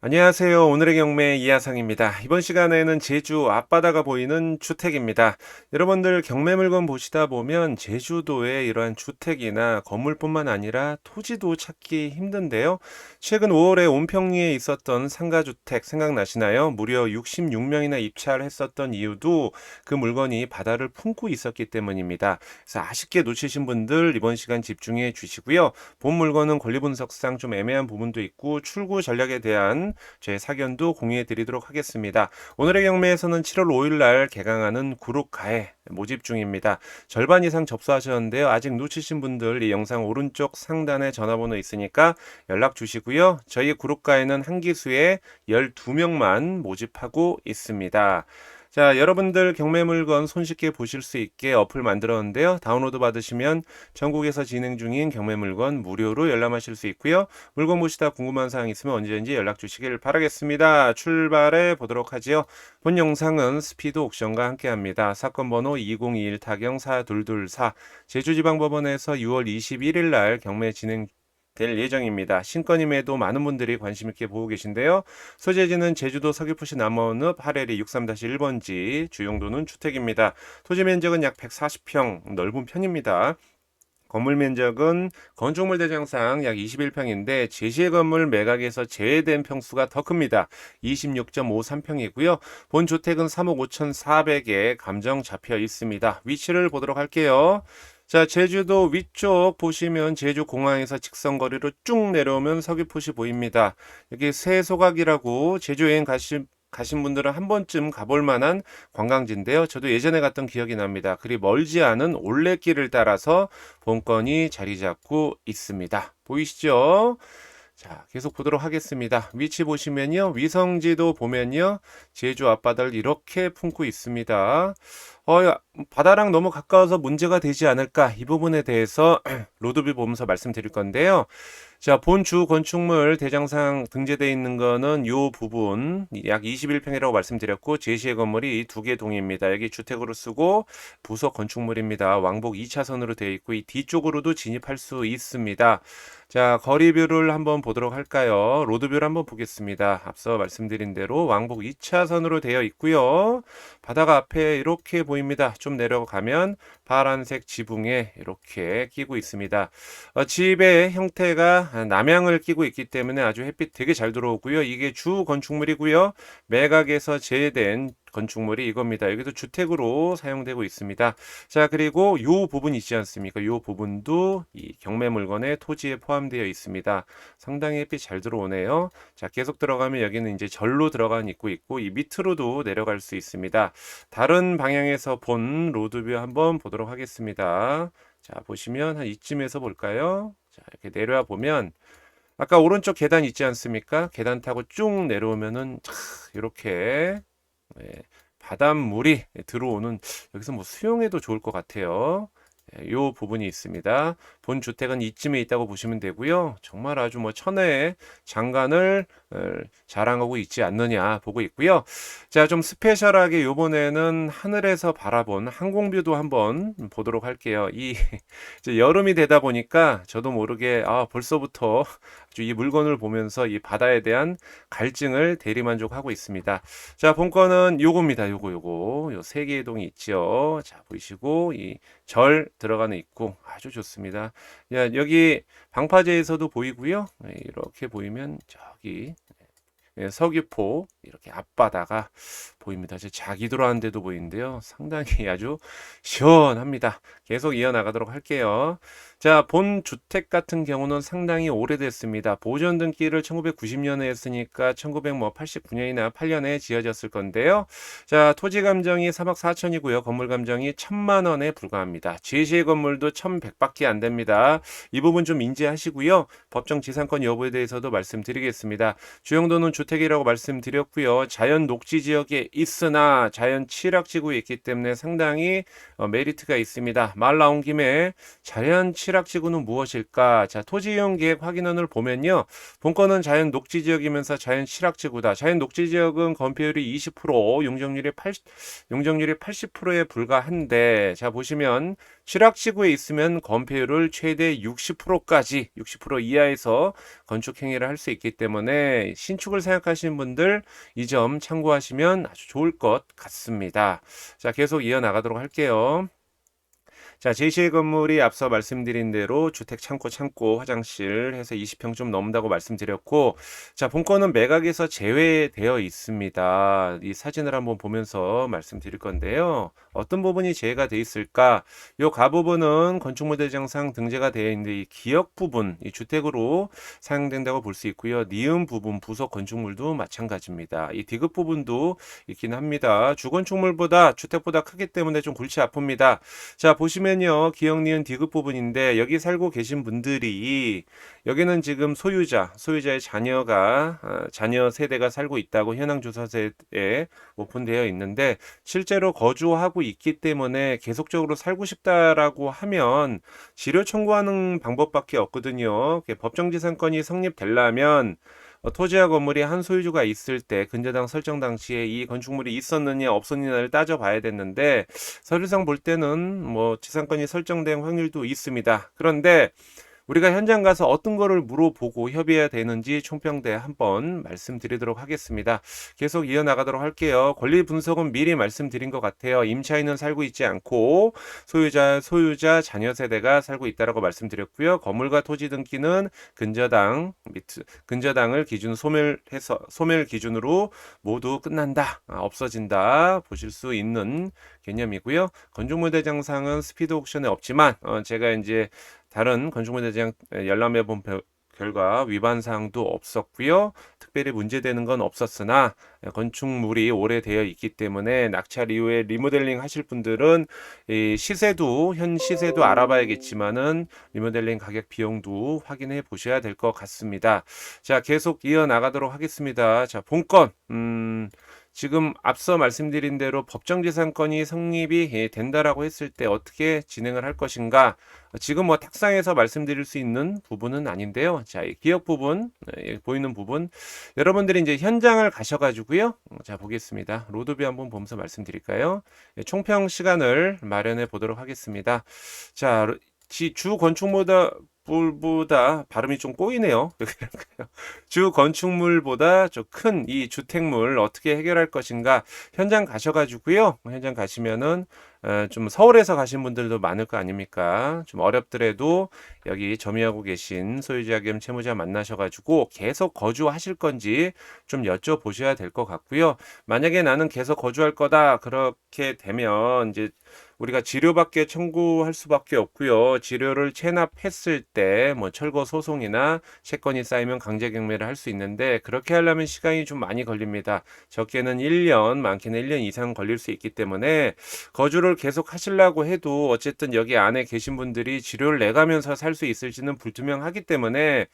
안녕하세요. 오늘의 경매 이하상입니다. 이번 시간에는 제주 앞바다가 보이는 주택입니다. 여러분들 경매 물건 보시다 보면 제주도에 이러한 주택이나 건물뿐만 아니라 토지도 찾기 힘든데요. 최근 5월에 온평리에 있었던 상가주택 생각나시나요? 무려 66명이나 입찰을 했었던 이유도 그 물건이 바다를 품고 있었기 때문입니다. 그래서 아쉽게 놓치신 분들 이번 시간 집중해 주시고요. 본 물건은 권리 분석상 좀 애매한 부분도 있고 출구 전략에 대한 제 사견도 공유해 드리도록 하겠습니다. 오늘의 경매에서는 7월 5일 날 개강하는 구룩가에 모집 중입니다. 절반 이상 접수하셨는데요. 아직 놓치신 분들 이 영상 오른쪽 상단에 전화번호 있으니까 연락 주시고요. 저희 구룩가에는 한 기수에 12명만 모집하고 있습니다. 자, 여러분들 경매 물건 손쉽게 보실 수 있게 어플 만들었는데요. 다운로드 받으시면 전국에서 진행 중인 경매 물건 무료로 열람하실 수 있고요. 물건 보시다 궁금한 사항 있으면 언제든지 연락 주시길 바라겠습니다. 출발해 보도록 하지요. 본 영상은 스피드 옥션과 함께합니다. 사건 번호 2021 타경 4224 제주지방법원에서 6월 21일 날 경매 진행 될 예정입니다. 신건임에도 많은 분들이 관심 있게 보고 계신데요. 소재지는 제주도 서귀포시 남원읍 하레리 63-1번지, 주용도는 주택입니다. 토지 면적은 약 140평, 넓은 편입니다. 건물 면적은 건축물 대장상 약 21평인데 제시의 건물 매각에서 제외된 평수가 더 큽니다. 26.53평이고요. 본 주택은 3억 5,400에 감정 잡혀 있습니다. 위치를 보도록 할게요. 자, 제주도 위쪽 보시면 제주공항에서 직선거리로 쭉 내려오면 서귀포시 보입니다. 여기 새소각이라고 제주 여행 가신 분들은 한 번쯤 가볼 만한 관광지인데요. 저도 예전에 갔던 기억이 납니다. 그리 멀지 않은 올레길을 따라서 본건이 자리 잡고 있습니다. 보이시죠? 자, 계속 보도록 하겠습니다. 위치 보시면요. 위성지도 보면요. 제주 앞바다를 이렇게 품고 있습니다. 바다랑 너무 가까워서 문제가 되지 않을까? 이 부분에 대해서 로드뷰 보면서 말씀드릴 건데요. 자, 본 주 건축물 대장상 등재되어 있는 거는 요 부분 약 21평이라고 말씀드렸고 제시의 건물이 이 두 개 동입니다. 여기 주택으로 쓰고 부속 건축물입니다. 왕복 2차선으로 되어 있고 이 뒤쪽으로도 진입할 수 있습니다. 자, 거리뷰를 한번 보도록 할까요? 로드뷰를 한번 보겠습니다. 앞서 말씀드린 대로 왕복 2차선으로 되어 있고요. 바다가 앞에 이렇게 보입니다. 좀 내려가면 파란색 지붕에 이렇게 끼고 있습니다. 집의 형태가 남향을 끼고 있기 때문에 아주 햇빛 되게 잘 들어오고요. 이게 주 건축물이고요. 매각에서 제외된 건축물이 이겁니다. 여기도 주택으로 사용되고 있습니다. 자, 그리고 요 부분 있지 않습니까? 요 부분도 이 경매 물건의 토지에 포함되어 있습니다. 상당히 햇빛 잘 들어오네요. 자, 계속 들어가면 여기는 이제 절로 들어간 입구 있고 이 밑으로도 내려갈 수 있습니다. 다른 방향에서 본 로드뷰 한번 보도록 하겠습니다. 자, 보시면 한 이쯤에서 볼까요? 자, 이렇게 내려와 보면 아까 오른쪽 계단 있지 않습니까? 계단 타고 쭉 내려오면은 이렇게 바닷물이 들어오는 여기서 뭐 수영해도 좋을 것 같아요. 요 부분이 있습니다. 본 주택은 이쯤에 있다고 보시면 되고요. 정말 아주 뭐 천혜의 장관을 자랑하고 있지 않느냐 보고 있고요. 자, 좀 스페셜하게 요번에는 하늘에서 바라본 항공뷰도 한번 보도록 할게요. 이 이제 여름이 되다 보니까 저도 모르게 벌써부터 아주 이 물건을 보면서 이 바다에 대한 갈증을 대리만족하고 있습니다. 자, 본건은 요겁니다. 요거 요 세 개의 동이 있죠. 자, 보이시고 이 절 들어가는 입구 아주 좋습니다. 야, 여기 방파제에서도 보이고요. 이렇게 보이면 저기 서귀포 이렇게 앞바다가 보입니다. 제 자기 돌아가는 데도 보이는데요. 상당히 아주 시원합니다. 계속 이어나가도록 할게요. 자, 본 주택 같은 경우는 상당히 오래됐습니다. 보존 등기를 1990년에 했으니까 1989년이나 8년에 지어졌을 건데요. 자, 토지 감정이 3억 4천이고요. 건물 감정이 1,000만 원에 불과합니다. 제시의 건물도 1,100밖에 안 됩니다. 이 부분 좀 인지하시고요. 법정 지상권 여부에 대해서도 말씀드리겠습니다. 주용도는 주택이라고 말씀드렸고요. 자연 녹지 지역에 있으나 자연 취락지구에 있기 때문에 상당히 메리트가 있습니다. 말 나온 김에 자연 취락지구는 무엇일까? 자, 토지 이용 계획 확인원을 보면요. 본건은 자연 녹지 지역이면서 자연 취락지구다. 자연 녹지 지역은 건폐율이 20%, 용적률이 80%에 불과한데 자, 보시면 취락지구에 있으면 건폐율을 최대 60%까지 60% 이하에서 건축 행위를 할 수 있기 때문에 신축을 생각하시는 분들 이 점 참고하시면 아주 좋을 것 같습니다. 자, 계속 이어나가도록 할게요. 자, 제시의 건물이 앞서 말씀드린 대로 주택 창고 화장실 해서 20평 좀 넘는다고 말씀드렸고, 자, 본건은 매각에서 제외되어 있습니다. 이 사진을 한번 보면서 말씀드릴 건데요. 어떤 부분이 제외가 돼 있을까? 요 가부분은 건축물대장상 등재가 되어 있는데 이 기역 부분, 이 주택으로 사용된다고 볼 수 있고요. 니은 부분, 부속 건축물도 마찬가지입니다. 이 디귿 부분도 있긴 합니다. 주건축물보다 주택보다 크기 때문에 좀 골치 아픕니다. 자, 보시면요. 기역, 니은, 디귿 부분인데 여기 살고 계신 분들이 여기는 지금 소유자의 자녀가 자녀 세대가 살고 있다고 현황조사서에 오픈되어 있는데 실제로 거주하고 있기 때문에 계속적으로 살고 싶다라고 하면 지료 청구하는 방법밖에 없거든요. 법정지상권이 성립되려면 토지와 건물이 한 소유주가 있을 때 근저당 설정 당시에 이 건축물이 있었느냐 없었느냐를 따져봐야 됐는데 서류상 볼 때는 뭐 지상권이 설정된 확률도 있습니다. 그런데 우리가 현장 가서 어떤 거를 물어보고 협의해야 되는지 총평대 한번 말씀드리도록 하겠습니다. 계속 이어나가도록 할게요. 권리 분석은 미리 말씀드린 것 같아요. 임차인은 살고 있지 않고 소유자 자녀 세대가 살고 있다라고 말씀드렸고요. 건물과 토지 등기는 근저당을 기준 소멸 기준으로 모두 끝난다. 없어진다. 보실 수 있는 개념이고요. 건축물 대장상은 스피드 옥션에 없지만 제가 이제 다른 건축물대장 열람해 본 결과 위반 사항도 없었고요. 특별히 문제되는 건 없었으나 건축물이 오래되어 있기 때문에 낙찰 이후에 리모델링 하실 분들은 현 시세도 알아봐야겠지만은 리모델링 가격 비용도 확인해 보셔야 될 것 같습니다. 자, 계속 이어나가도록 하겠습니다. 자, 본건 지금 앞서 말씀드린 대로 법정지상권이 성립이 된다라고 했을 때 어떻게 진행을 할 것인가? 지금 뭐 탁상에서 말씀드릴 수 있는 부분은 아닌데요. 자, 이 기역 부분, 보이는 부분, 여러분들이 이제 현장을 가셔가지고요. 자, 보겠습니다. 로드뷰 한번 보면서 말씀드릴까요? 총평 시간을 마련해 보도록 하겠습니다. 자, 주 건축물보다 발음이 좀 꼬이네요. 왜 그럴까요? 주 건축물보다 좀 큰 이 주택물 어떻게 해결할 것인가 현장 가셔가지고요. 현장 가시면은 좀 서울에서 가신 분들도 많을 거 아닙니까? 좀 어렵더라도 여기 점유하고 계신 소유자 겸 채무자 만나셔가지고 계속 거주하실 건지 좀 여쭤보셔야 될 것 같고요. 만약에 나는 계속 거주할 거다 그렇게 되면 이제 우리가 지료밖에 청구할 수밖에 없고요. 지료를 체납했을 때 뭐 철거 소송이나 채권이 쌓이면 강제 경매를 할 수 있는데 그렇게 하려면 시간이 좀 많이 걸립니다. 적게는 1년, 많게는 1년 이상 걸릴 수 있기 때문에 거주를 계속 하시려고 해도 어쨌든 여기 안에 계신 분들이 지료를 내가면서 살 수 있을지는 불투명하기 때문에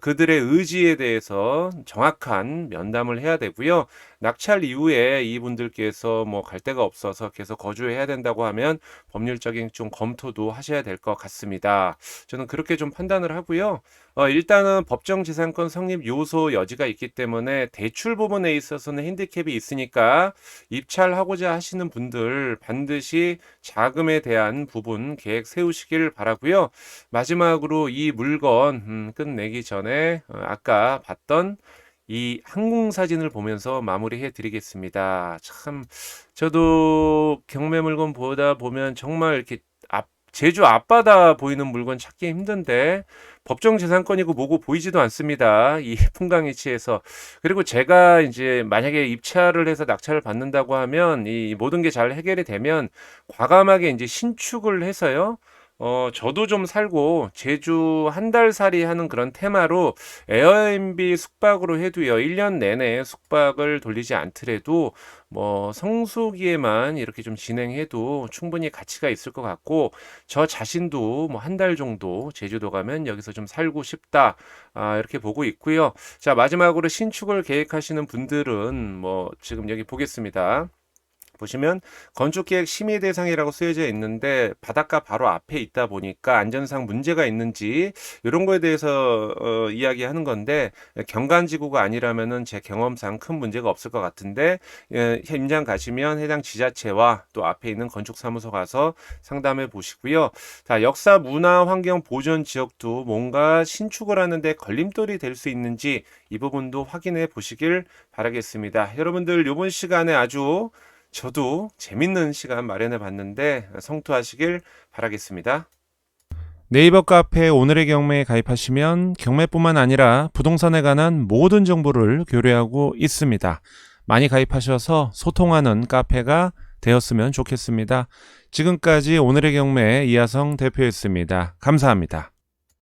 그들의 의지에 대해서 정확한 면담을 해야 되고요. 낙찰 이후에 이분들께서 뭐 갈 데가 없어서 계속 거주해야 된다고 하면 법률적인 좀 검토도 하셔야 될 것 같습니다. 저는 그렇게 좀 판단을 하고요. 일단은 법정지상권 성립 요소 여지가 있기 때문에 대출 부분에 있어서는 핸디캡이 있으니까 입찰하고자 하시는 분들 반드시 자금에 대한 부분 계획 세우시길 바라고요. 마지막으로 이 물건 끝내기 전에 아까 봤던 이 항공사진을 보면서 마무리해 드리겠습니다. 참, 저도 경매 물건 보다 보면 정말 이렇게 제주 앞바다 보이는 물건 찾기 힘든데 법정 재산권이고 뭐고 보이지도 않습니다. 이 풍광 위치에서. 그리고 제가 이제 만약에 입찰을 해서 낙찰을 받는다고 하면 이 모든 게 잘 해결이 되면 과감하게 이제 신축을 해서요. 저도 좀 살고 제주 한 달 살이 하는 그런 테마로 에어비앤비 숙박으로 해도요. 1년 내내 숙박을 돌리지 않더라도 뭐 성수기에만 이렇게 좀 진행해도 충분히 가치가 있을 것 같고 저 자신도 뭐 한 달 정도 제주도 가면 여기서 좀 살고 싶다. 이렇게 보고 있고요. 자, 마지막으로 신축을 계획하시는 분들은 뭐 지금 여기 보겠습니다. 보시면 건축계획 심의 대상이라고 쓰여져 있는데 바닷가 바로 앞에 있다 보니까 안전상 문제가 있는지 이런 거에 대해서 이야기하는 건데 경관지구가 아니라면은 제 경험상 큰 문제가 없을 것 같은데 현장 가시면 해당 지자체와 또 앞에 있는 건축사무소 가서 상담해 보시고요. 자, 역사 문화 환경 보존 지역도 뭔가 신축을 하는데 걸림돌이 될 수 있는지 이 부분도 확인해 보시길 바라겠습니다. 여러분들 이번 시간에 아주 저도 재밌는 시간 마련해 봤는데 성투하시길 바라겠습니다. 네이버 카페 오늘의 경매에 가입하시면 경매뿐만 아니라 부동산에 관한 모든 정보를 교류하고 있습니다. 많이 가입하셔서 소통하는 카페가 되었으면 좋겠습니다. 지금까지 오늘의 경매 이하성 대표였습니다. 감사합니다.